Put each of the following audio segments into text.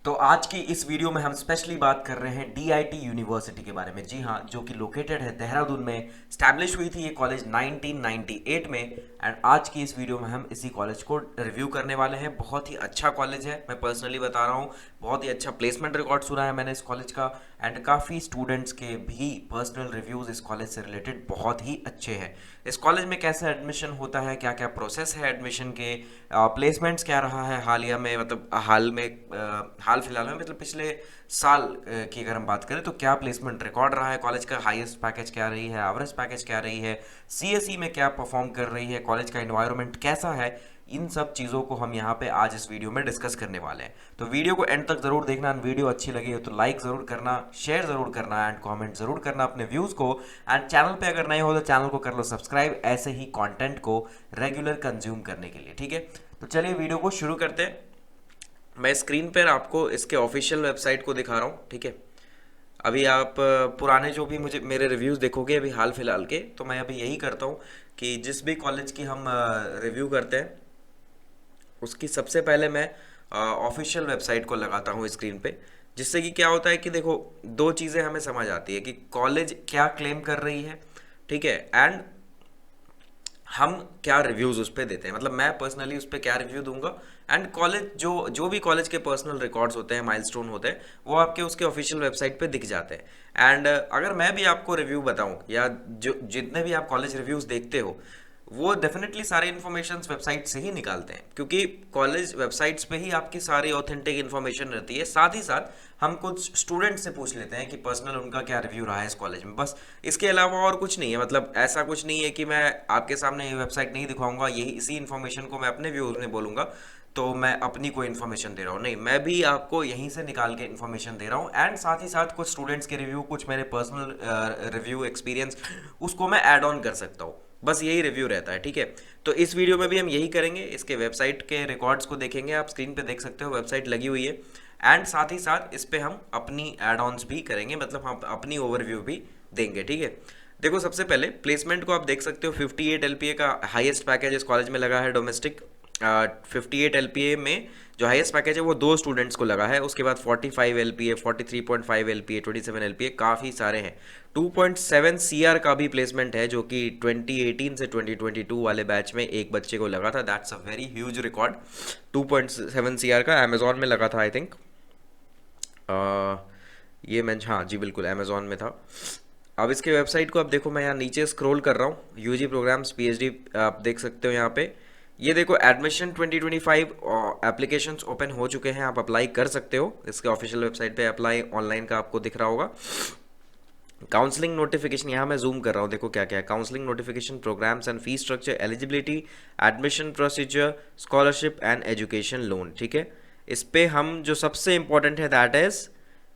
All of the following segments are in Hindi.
तो आज की इस वीडियो में हम स्पेशली बात कर रहे हैं डीआईटी यूनिवर्सिटी के बारे में। जी हाँ, जो कि लोकेटेड है देहरादून में। स्टैब्लिश हुई थी ये कॉलेज 1998 में। एंड आज की इस वीडियो में हम इसी कॉलेज को रिव्यू करने वाले हैं। बहुत ही अच्छा कॉलेज है, मैं पर्सनली बता रहा हूँ। बहुत ही अच्छा प्लेसमेंट रिकॉर्ड सुना है मैंने इस कॉलेज का। एंड काफ़ी स्टूडेंट्स के भी पर्सनल रिव्यूज़ इस कॉलेज से रिलेटेड बहुत ही अच्छे हैं। इस कॉलेज में कैसे एडमिशन होता है, क्या क्या प्रोसेस है एडमिशन के, प्लेसमेंट्स क्या रहा है हालिया में, मतलब हाल फिलहाल में, मतलब पिछले साल की अगर हम बात करें तो क्या प्लेसमेंट रिकॉर्ड रहा है कॉलेज का, हाईएस्ट पैकेज क्या रही है, एवरेज पैकेज क्या रही है, सीएसई में क्या परफॉर्म कर रही है, कॉलेज का एनवायरनमेंट कैसा है, इन सब चीज़ों को हम यहाँ पे आज इस वीडियो में डिस्कस करने वाले हैं। तो वीडियो को एंड तक जरूर देखना। वीडियो अच्छी लगी हो तो लाइक ज़रूर करना, शेयर ज़रूर करना एंड कमेंट ज़रूर करना अपने व्यूज़ को। एंड चैनल पे अगर नए हो तो चैनल को कर लो सब्सक्राइब, ऐसे ही कंटेंट को रेगुलर कंज्यूम करने के लिए। ठीक है, तो चलिए वीडियो को शुरू करते हैं। मैं स्क्रीन पर आपको इसके ऑफिशियल वेबसाइट को दिखा रहा हूँ। ठीक है, अभी आप पुराने जो भी मुझे मेरे रिव्यूज़ देखोगे अभी हाल फिलहाल के, तो मैं अभी यही करता हूँ कि जिस भी कॉलेज की हम रिव्यू करते हैं उसकी सबसे पहले मैं ऑफिशियल वेबसाइट को लगाता हूँ स्क्रीन पे। जिससे कि क्या होता है कि देखो, दो चीज़ें हमें समझ आती है कि कॉलेज क्या क्लेम कर रही है, ठीक है, एंड हम क्या रिव्यूज़ उस पर देते हैं, मतलब मैं पर्सनली उस पर क्या रिव्यू दूंगा। एंड कॉलेज जो जो भी कॉलेज के पर्सनल रिकॉर्ड्स होते हैं, माइलस्टोन होते हैं, वो आपके उसके ऑफिशियल वेबसाइट पे दिख जाते हैं। एंड अगर मैं भी आपको रिव्यू बताऊं या जो जितने भी आप कॉलेज रिव्यूज़ देखते हो, वो डेफिनेटली सारे इन्फॉर्मेशन वेबसाइट से ही निकालते हैं, क्योंकि कॉलेज वेबसाइट्स पे ही आपकी सारी ऑथेंटिक इन्फॉर्मेशन रहती है। साथ ही साथ हम कुछ स्टूडेंट से पूछ लेते हैं कि पर्सनल उनका क्या रिव्यू रहा है इस कॉलेज में, बस। इसके अलावा और कुछ नहीं है, मतलब ऐसा कुछ नहीं है कि मैं आपके सामने ये वेबसाइट नहीं दिखाऊंगा, यही इसी इन्फॉर्मेशन को मैं अपने व्यूज में बोलूंगा तो मैं अपनी कोई इन्फॉर्मेशन दे रहा हूँ। नहीं, मैं भी आपको यहीं से निकाल के इन्फॉर्मेशन दे रहा हूँ। एंड साथ ही साथ कुछ स्टूडेंट्स के रिव्यू, कुछ मेरे पर्सनल रिव्यू एक्सपीरियंस, उसको मैं ऐड ऑन कर सकता हूँ। बस यही रिव्यू रहता है। ठीक है, तो इस वीडियो में भी हम यही करेंगे। इसके वेबसाइट के रिकॉर्ड्स को देखेंगे, आप स्क्रीन पे देख सकते हो वेबसाइट लगी हुई है। एंड साथ ही साथ इस पे हम अपनी एड ऑन्स भी करेंगे, मतलब हम अपनी ओवरव्यू भी देंगे। ठीक है, देखो सबसे पहले प्लेसमेंट को आप देख सकते हो। 58 LPA का हाईएस्ट पैकेज इस कॉलेज में लगा है डोमेस्टिक। 58 LPA में जो हाईएस्ट पैकेज है वो दो स्टूडेंट्स को लगा है। उसके बाद 45 LPA, 43.5 LPA, 27 LPA, काफ़ी सारे हैं। 2.7 CR का भी प्लेसमेंट है, जो कि 2018 से 2022 वाले बैच में एक बच्चे को लगा था। That's a very huge record. 2.7 CR का अमेजोन में लगा था, आई थिंक। ये मैं, हाँ जी बिल्कुल, अमेजोन में था। अब इसके वेबसाइट को आप देखो, मैं यहाँ नीचे स्क्रॉल कर रहा हूँ। यूजी प्रोग्राम्स PhD आप देख सकते हो यहाँ पे। ये देखो एडमिशन 2025 एप्लीकेशंस ओपन हो चुके हैं, आप अप्लाई कर सकते हो। इसके ऑफिशियल वेबसाइट पे अप्लाई ऑनलाइन का आपको दिख रहा होगा। काउंसलिंग नोटिफिकेशन, यहाँ मैं जूम कर रहा हूँ, देखो क्या क्या है। Counselling notification, programmes and fee structure, eligibility, admission procedure, scholarship and education loan. ठीक है, इस पे हम जो सबसे इंपॉर्टेंट है that is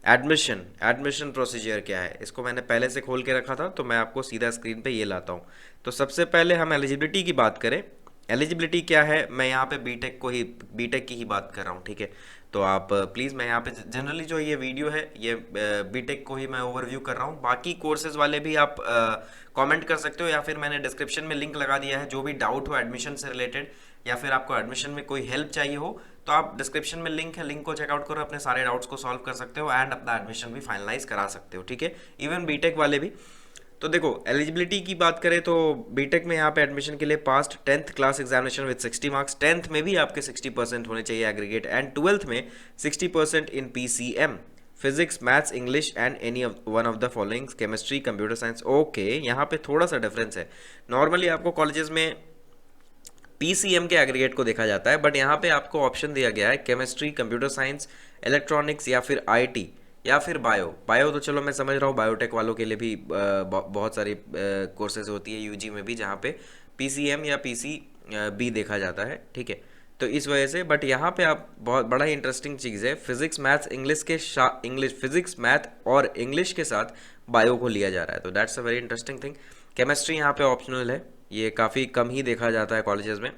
admission. Admission procedure क्या है, इसको मैंने पहले से खोल के रखा था, तो मैं आपको सीधा स्क्रीन पे ये लाता हूँ। तो सबसे पहले हम एलिजिबिलिटी की बात करें। एलिजिबिलिटी क्या है, मैं यहाँ पे बीटेक की ही बात कर रहा हूँ। ठीक है, तो आप प्लीज़, मैं यहाँ पे जनरली जो ये वीडियो है ये बीटेक को ही मैं ओवरव्यू कर रहा हूँ। बाकी कोर्सेज वाले भी आप कमेंट कर सकते हो, या फिर मैंने डिस्क्रिप्शन में लिंक लगा दिया है। जो भी डाउट हो एडमिशन से रिलेटेड, या फिर आपको एडमिशन में कोई हेल्प चाहिए हो, तो आप डिस्क्रिप्शन में लिंक है, लिंक को चेकआउट करो, अपने सारे डाउट्स को सॉल्व कर सकते हो एंड अपना एडमिशन भी फाइनलाइज करा सकते हो। ठीक है, इवन बीटेक वाले भी। तो देखो एलिजिबिलिटी की बात करें तो बीटेक में यहाँ पे एडमिशन के लिए past 10th class examination with 60 marks. 10th में भी आपके 60% होने चाहिए एग्रीगेट, एंड 12th में 60% इन PCM, physics, maths, English and any one of the following, chemistry, computer science. Okay, यहाँ पे थोड़ा सा डिफरेंस है। नॉर्मली आपको कॉलेजेस में PCM के एग्रीगेट को देखा जाता है, बट यहाँ पे आपको ऑप्शन दिया गया है केमिस्ट्री, कंप्यूटर साइंस, इलेक्ट्रॉनिक्स या फिर IT या फिर बायो। बायो तो चलो मैं समझ रहा हूँ, बायोटेक वालों के लिए भी बहुत सारी कोर्सेज होती है यूजी में भी, जहाँ पे PCM या PCB देखा जाता है। ठीक है, तो इस वजह से, बट यहाँ पे आप, बहुत बड़ा ही इंटरेस्टिंग चीज़ है, फिजिक्स मैथ्स इंग्लिश के इंग्लिश, फिजिक्स मैथ और इंग्लिश के साथ बायो को लिया जा रहा है, तो that's a very interesting thing. Chemistry यहाँ पे ऑप्शनल है, ये काफ़ी कम ही देखा जाता है कॉलेजेस में।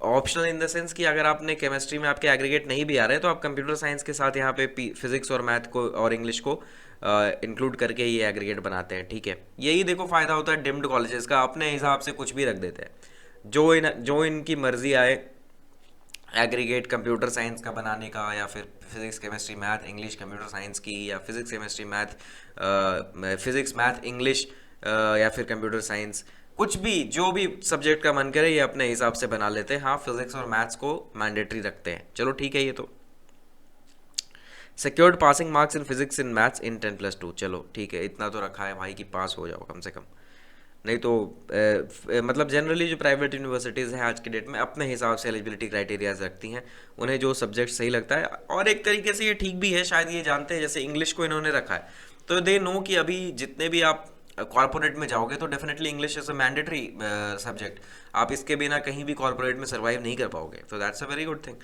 ऑप्शनल इन द सेंस कि अगर आपने केमिस्ट्री में आपके एग्रीगेट नहीं भी आ रहे, तो आप कंप्यूटर साइंस के साथ यहाँ पे फिजिक्स और मैथ को और इंग्लिश को इंक्लूड करके ये एग्रीगेट बनाते हैं। ठीक है, यही देखो फ़ायदा होता है डिम्ड कॉलेजेस का, अपने हिसाब से कुछ भी रख देते हैं, जो इनकी मर्जी आए एग्रीगेट कंप्यूटर साइंस का बनाने का, या फिर physics chemistry math English computer science की, या physics chemistry math physics math English या फिर कंप्यूटर साइंस, कुछ भी जो भी सब्जेक्ट का मन करे ये अपने हिसाब से बना लेते हैं। हाँ, फिजिक्स और मैथ्स को मैंडेटरी रखते हैं। चलो ठीक है। ये तो secured passing marks in physics in maths इन 10+2। चलो ठीक है, इतना तो रखा है भाई कि पास हो जाओ कम से कम। नहीं तो मतलब जनरली जो प्राइवेट यूनिवर्सिटीज़ हैं आज के डेट में अपने हिसाब से एलिजिबिलिटी क्राइटेरियाज रखती हैं, उन्हें जो सब्जेक्ट सही लगता है। और एक तरीके से ये ठीक भी है, शायद ये जानते हैं, जैसे इंग्लिश को इन्होंने रखा है तो दे नो कि अभी जितने भी आप कॉर्पोरेट में जाओगे तो definitely English is a mandatory subject. आप इसके बिना कहीं भी कॉर्पोरेट में सर्वाइव नहीं कर पाओगे, तो that's a very good thing.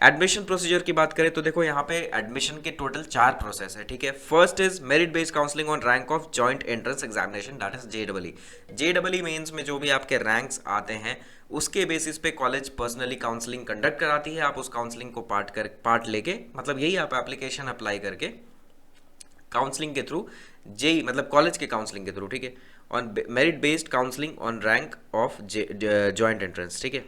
Admission procedure की बात करें तो देखो यहाँ पे एडमिशन के टोटल 4 प्रोसेस है, ठीक है। First is merit based counselling on rank of joint entrance examination, that is JEE। JEE mains में जो भी आपके रैंक्स आते हैं उसके बेसिस पे कॉलेज पर्सनली काउंसलिंग कंडक्ट कराती है। आप उस काउंसलिंग को पार्ट लेके, मतलब यही आप एप्लीकेशन अप्लाई करके काउंसलिंग के थ्रू, JEE मतलब कॉलेज के काउंसलिंग के थ्रू, ठीक है, on merit based counselling on rank of joint entrance, ठीक है,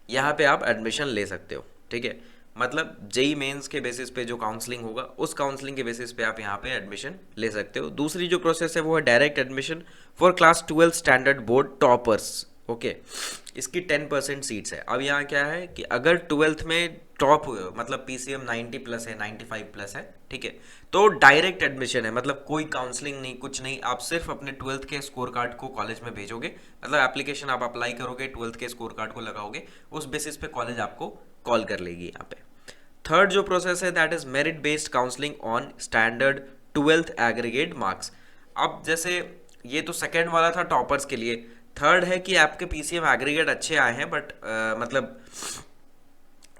यहाँ पे आप एडमिशन ले सकते हो, ठीक है। मतलब JEE मेंस के बेसिस पे जो काउंसलिंग होगा उस काउंसलिंग के बेसिस पे आप यहाँ पे एडमिशन ले सकते हो। दूसरी जो प्रोसेस है वो है direct admission for class 12 standard board toppers, okay. इसकी 10% सीट्स है। अब यहाँ क्या है कि अगर 12th में टॉप हुए हो, मतलब PCM 90+ है, 95+ है, ठीक है, तो डायरेक्ट एडमिशन है, मतलब कोई काउंसलिंग नहीं, कुछ नहीं। आप सिर्फ अपने 12th के स्कोर कार्ड को कॉलेज में भेजोगे, मतलब एप्लीकेशन आप अप्लाई करोगे, 12th के स्कोर कार्ड को लगाओगे, उस बेसिस पे कॉलेज आपको कॉल कर लेगी यहाँ पे। थर्ड जो प्रोसेस है that is merit based counselling on standard 12th aggregate marks. अब जैसे ये तो सेकेंड वाला था टॉपर्स के लिए, थर्ड है कि आपके PCM एग्रीगेट अच्छे आए हैं बट मतलब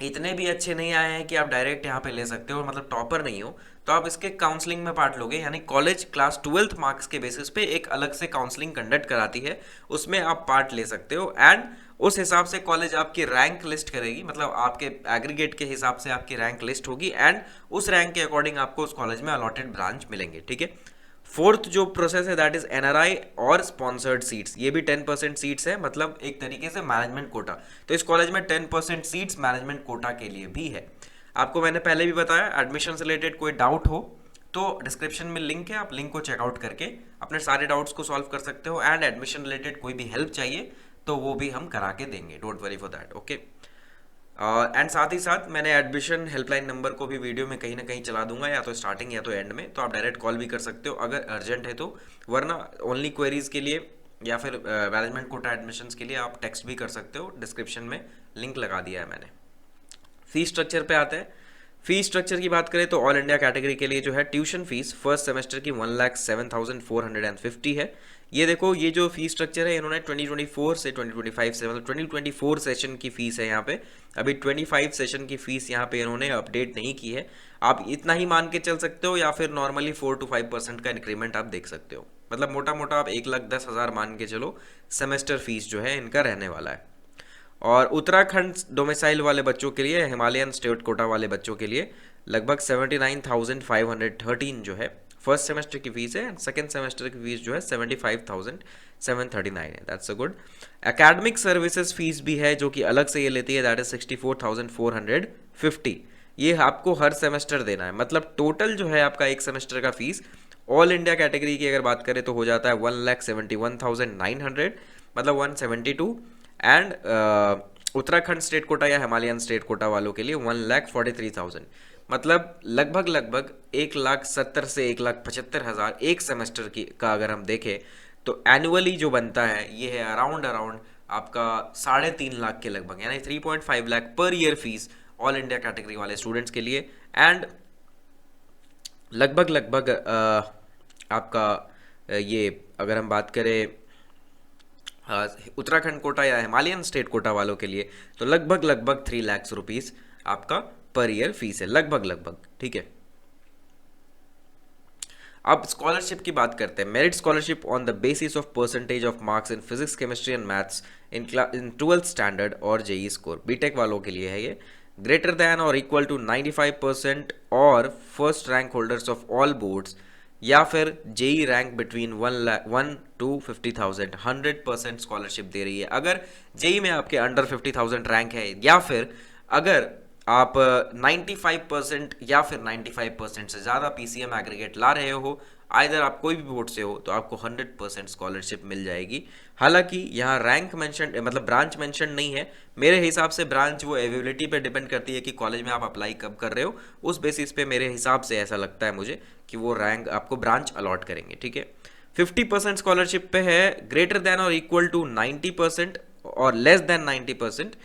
इतने भी अच्छे नहीं आए हैं कि आप डायरेक्ट यहाँ पे ले सकते हो, मतलब टॉपर नहीं हो, तो आप इसके काउंसलिंग में पार्ट लोगे। यानी कॉलेज क्लास 12th मार्क्स के बेसिस पे एक अलग से काउंसलिंग कंडक्ट कराती है, उसमें आप पार्ट ले सकते हो। एंड उस हिसाब से कॉलेज आपकी रैंक लिस्ट करेगी, मतलब आपके एग्रीगेट के हिसाब से आपकी रैंक लिस्ट होगी एंड उस रैंक के अकॉर्डिंग आपको उस कॉलेज में अलॉटेड ब्रांच मिलेंगे, ठीक है। फोर्थ जो प्रोसेस है दैट इज NRI और स्पॉन्सर्ड सीट्स। ये भी 10% सीट्स है, मतलब एक तरीके से मैनेजमेंट कोटा। तो इस कॉलेज में 10% सीट्स मैनेजमेंट कोटा के लिए भी है। आपको मैंने पहले भी बताया, एडमिशन से रिलेटेड कोई डाउट हो तो डिस्क्रिप्शन में लिंक है, आप लिंक को चेकआउट करके अपने सारे डाउट्स को सॉल्व कर सकते हो। एंड एडमिशन रिलेटेड कोई भी हेल्प चाहिए तो वो भी हम करा के देंगे, don't worry for that, okay. And साथ ही साथ मैंने एडमिशन हेल्पलाइन नंबर को भी वीडियो में कहीं ना कहीं चला दूंगा, या तो स्टार्टिंग या तो एंड में, तो आप डायरेक्ट कॉल भी कर सकते हो अगर अर्जेंट है तो। वरना ओनली क्वेरीज के लिए या फिर मैनेजमेंट कोटा एडमिशन्स के लिए आप टेक्स्ट भी कर सकते हो, डिस्क्रिप्शन में लिंक लगा दिया है मैंने। फीस स्ट्रक्चर पे आते हैं। फीस स्ट्रक्चर की बात करें तो ऑल इंडिया कैटेगरी के लिए जो है ट्यूशन फीस फर्स्ट सेमेस्टर की 1,07,450 है। ये देखो, ये जो फीस स्ट्रक्चर है इन्होंने 2024 से 2025 से, मतलब 2024 सेशन की फीस है यहाँ पे। अभी 25 सेशन की फीस यहाँ पे इन्होंने अपडेट नहीं की है। आप इतना ही मान के चल सकते हो, या फिर नॉर्मली 4 to 5% का इंक्रीमेंट आप देख सकते हो। मतलब मोटा मोटा आप 1,10,000 मान के चलो, सेमेस्टर फीस जो है इनका रहने वाला है। और उत्तराखंड डोमिसाइल वाले बच्चों के लिए, हिमालयन स्टेट कोटा वाले बच्चों के लिए लगभग 79,513 जो है फर्स्ट सेमेस्टर की फीस है। सेकंड सेमेस्टर की फीस जो है 75,739 है, that's a good. Academic services fees भी है जो कि अलग से ये लेती है, दैट इज 64,450। ये आपको हर सेमेस्टर देना है, मतलब टोटल जो है आपका एक सेमेस्टर का फीस ऑल इंडिया कैटेगरी की अगर बात करें तो हो जाता है 1,71,900, मतलब 172। एंड उत्तराखंड स्टेट कोटा या हिमालयन स्टेट कोटा वालों के लिए 1,43,000, मतलब लगभग 1,70,000 से 1,75,000 एक सेमेस्टर की का अगर हम देखें तो एनुअली जो बनता है ये है अराउंड आपका 3.5 लाख के लगभग, यानी 3.5 lakh per year fees all India category वाले स्टूडेंट्स के लिए। एंड लगभग आपका ये अगर हम बात करें उत्तराखंड कोटा या हिमालयन स्टेट कोटा वालों के लिए तो लगभग 3 लाख रुपीस आपका पर ईयर फीस है, लगभग, ठीक है। अब स्कॉलरशिप की बात करते हैं। Merit scholarship on the basis of percentage of marks in physics chemistry and maths in 12th standard और JEE स्कोर। बीटेक वालों के लिए है ये। ग्रेटर दैन और इक्वल टू 95% और first rank holders of all boards या फिर JEE rank between 1 to 50,000 100% scholarship दे रही है। अगर जेई में आपके अंडर 50,000 रैंक है, या फिर अगर आप 95% या फिर 95% से ज़्यादा पीसीएम एग्रीगेट ला रहे हो, आइदर आप कोई भी बोर्ड से हो, तो आपको 100% स्कॉलरशिप मिल जाएगी। हालांकि यहाँ रैंक मेंशन मतलब ब्रांच मेंशन नहीं है। मेरे हिसाब से ब्रांच वो अवेलेबिलिटी पे डिपेंड करती है कि कॉलेज में आप अप्लाई कब कर रहे हो, उस बेसिस पे मेरे हिसाब से ऐसा लगता है मुझे कि वो रैंक आपको ब्रांच अलॉट करेंगे, ठीक है। 50% स्कॉलरशिप पे है ग्रेटर देन और इक्वल टू 90% और लेस देन 90%।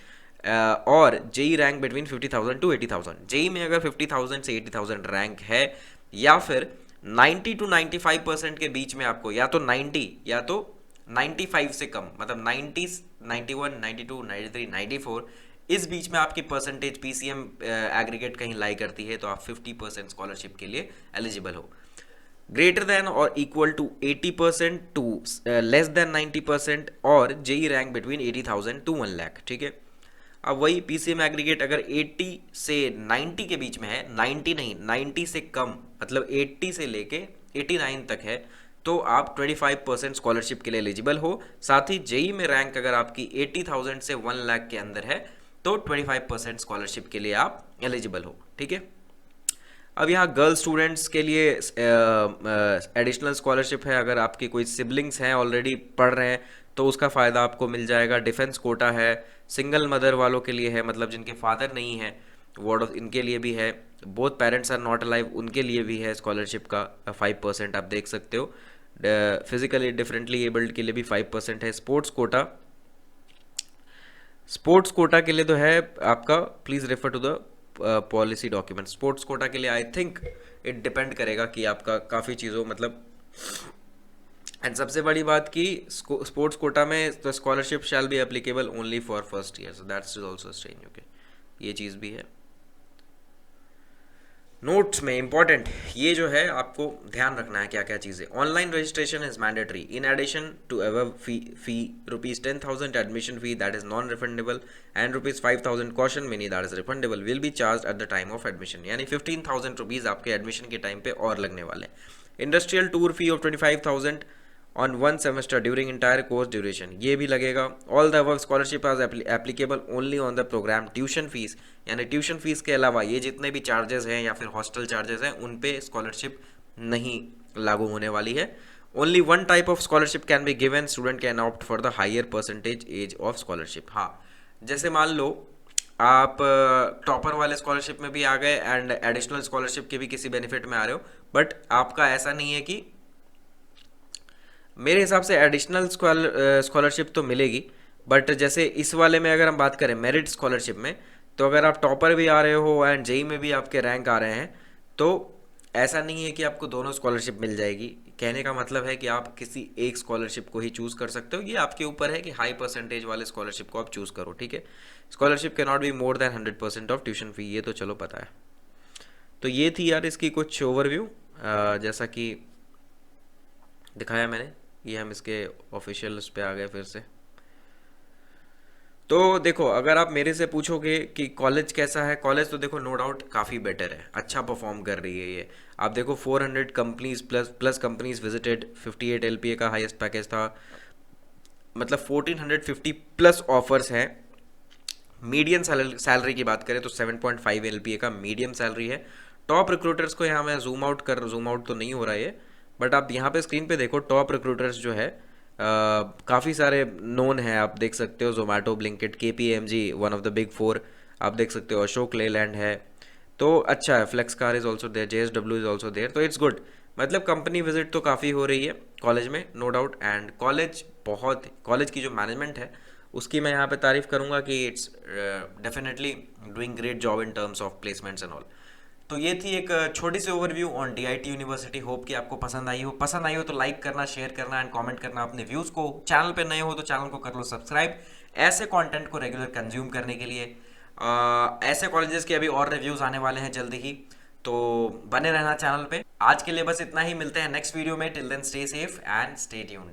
और JEE rank between 50,000 to 80,000। JEE में अगर 50,000 से 80,000 रैंक है, या फिर 90 to 95% के बीच में आपको या तो 90 या तो 95 से कम, मतलब 90, 91, 92, 93, 94, इस बीच में आपकी परसेंटेज पीसीएम एग्रीगेट कहीं लाई करती है, तो आप 50% स्कॉलरशिप के लिए एलिजिबल हो। ग्रेटर देन और equal to 80% to less than 90% और JEE rank between 80,000 to 1 lakh, ठीक है। अब वही पीसीएम एग्रीगेट अगर 80 से 90 के बीच में है, 90 नहीं 90 से कम, मतलब 80 से लेके 89 तक है, तो आप 25% स्कॉलरशिप के लिए एलिजिबल हो। साथ ही जेई में रैंक अगर आपकी 80,000 से 1 लाख के अंदर है, तो 25% स्कॉलरशिप के लिए आप एलिजिबल हो, ठीक है। अब यहाँ गर्ल स्टूडेंट्स के लिए एडिशनल स्कॉलरशिप है। अगर आपकी कोई सिबलिंग्स हैं ऑलरेडी पढ़ रहे हैं, तो उसका फ़ायदा आपको मिल जाएगा। डिफेंस कोटा है। सिंगल मदर वालों के लिए है, मतलब जिनके फादर नहीं है, वार्ड ऑफ इनके लिए भी है। Both parents are not alive, उनके लिए भी है स्कॉलरशिप का 5%, आप देख सकते हो। फिजिकली डिफरेंटली एबल्ड के लिए भी 5% है। स्पोर्ट्स कोटा के लिए तो है आपका, please refer to the policy document. Sports quota के लिए आई थिंक इट डिपेंड करेगा कि आपका काफ़ी चीज़ों मतलब। एंड सबसे बड़ी बात कि स्पोर्ट्स कोटा में the scholarship shall be applicable only for first year, so that's also strange, okay, ये चीज़ भी है। नोट्स में इंपॉर्टेंट ये जो है आपको ध्यान रखना है क्या क्या चीज़ें। Online registration is mandatory in addition to above fee ₹10,000 admission fee that is non refundable and ₹5,000 caution money that is refundable will be charge at the time of admission, यानी ₹15,000 आपके एडमिशन के टाइम पे और लगने वाले हैं। Industrial tour fee of 25,000 on 1 semester during entire course duration, ये भी लगेगा। All the above scholarship are applicable only on the programme tuition fees, यानी ट्यूशन फीस के अलावा ये जितने भी चार्जेस हैं या फिर हॉस्टल चार्जेस हैं, उन पे स्कॉलरशिप नहीं लागू होने वाली है। Only one type of scholarship can be given, student can opt for the higher percentage as of scholarship. हाँ, जैसे मान लो आप टॉपर वाले स्कॉलरशिप में भी आ गए एंड एडिशनल स्कॉलरशिप के भी किसी बेनिफिट में आ रहे हो, बट आपका ऐसा नहीं है कि, मेरे हिसाब से एडिशनल स्कॉलरशिप तो मिलेगी, बट जैसे इस वाले में अगर हम बात करें मेरिट स्कॉलरशिप में, तो अगर आप टॉपर भी आ रहे हो एंड जेई में भी आपके रैंक आ रहे हैं, तो ऐसा नहीं है कि आपको दोनों स्कॉलरशिप मिल जाएगी। कहने का मतलब है कि आप किसी एक स्कॉलरशिप को ही चूज़ कर सकते हो, ये आपके ऊपर है कि हाई परसेंटेज वाले स्कॉलरशिप को आप चूज़ करो, ठीक है। Scholarship can not be more than 100% of tuition fee, ये तो चलो पता है। तो ये थी यार इसकी कुछ ओवरव्यू, जैसा कि दिखाया मैंने। ये हम इसके ऑफिशियल उस पे आ गए फिर से। तो देखो, अगर आप मेरे से पूछोगे कि कॉलेज कैसा है, कॉलेज तो देखो नो डाउट काफ़ी बेटर है, अच्छा परफॉर्म कर रही है ये। आप देखो 400 companies plus companies visited, 58 LPA का हाईएस्ट पैकेज था, मतलब 1450 प्लस ऑफर्स हैं। मीडियम सैलरी की बात करें तो 7.5 LPA का मीडियम सैलरी है। टॉप रिक्रूटर्स को यहाँ मैं जूम आउट तो नहीं हो रहा है, बट आप यहाँ पे स्क्रीन पे देखो टॉप रिक्रूटर्स जो है काफ़ी सारे नोन हैं, आप देख सकते हो। Zomato, Blinkit, KPMG, one of the big 4, आप देख सकते हो। अशोक लेलैंड है, तो अच्छा है। Flex car is also there, JSW is also there, तो इट्स गुड। मतलब कंपनी विजिट तो काफ़ी हो रही है कॉलेज में, नो डाउट। एंड कॉलेज की जो मैनेजमेंट है उसकी मैं यहाँ पे तारीफ़ करूँगा कि it's definitely doing great job in terms of placements and all. तो ये थी एक छोटी सी overview on DIT university. Hope कि आपको पसंद आई हो तो लाइक करना, शेयर करना एंड कमेंट करना अपने व्यूज़ को। चैनल पे नए हो तो चैनल को कर लो सब्सक्राइब, ऐसे कंटेंट को रेगुलर कंज्यूम करने के लिए। ऐसे कॉलेजेस के अभी और रिव्यूज़ आने वाले हैं जल्दी ही, तो बने रहना चैनल पे। आज के लिए बस इतना ही, मिलते हैं नेक्स्ट वीडियो में। Till then stay safe and stay tuned.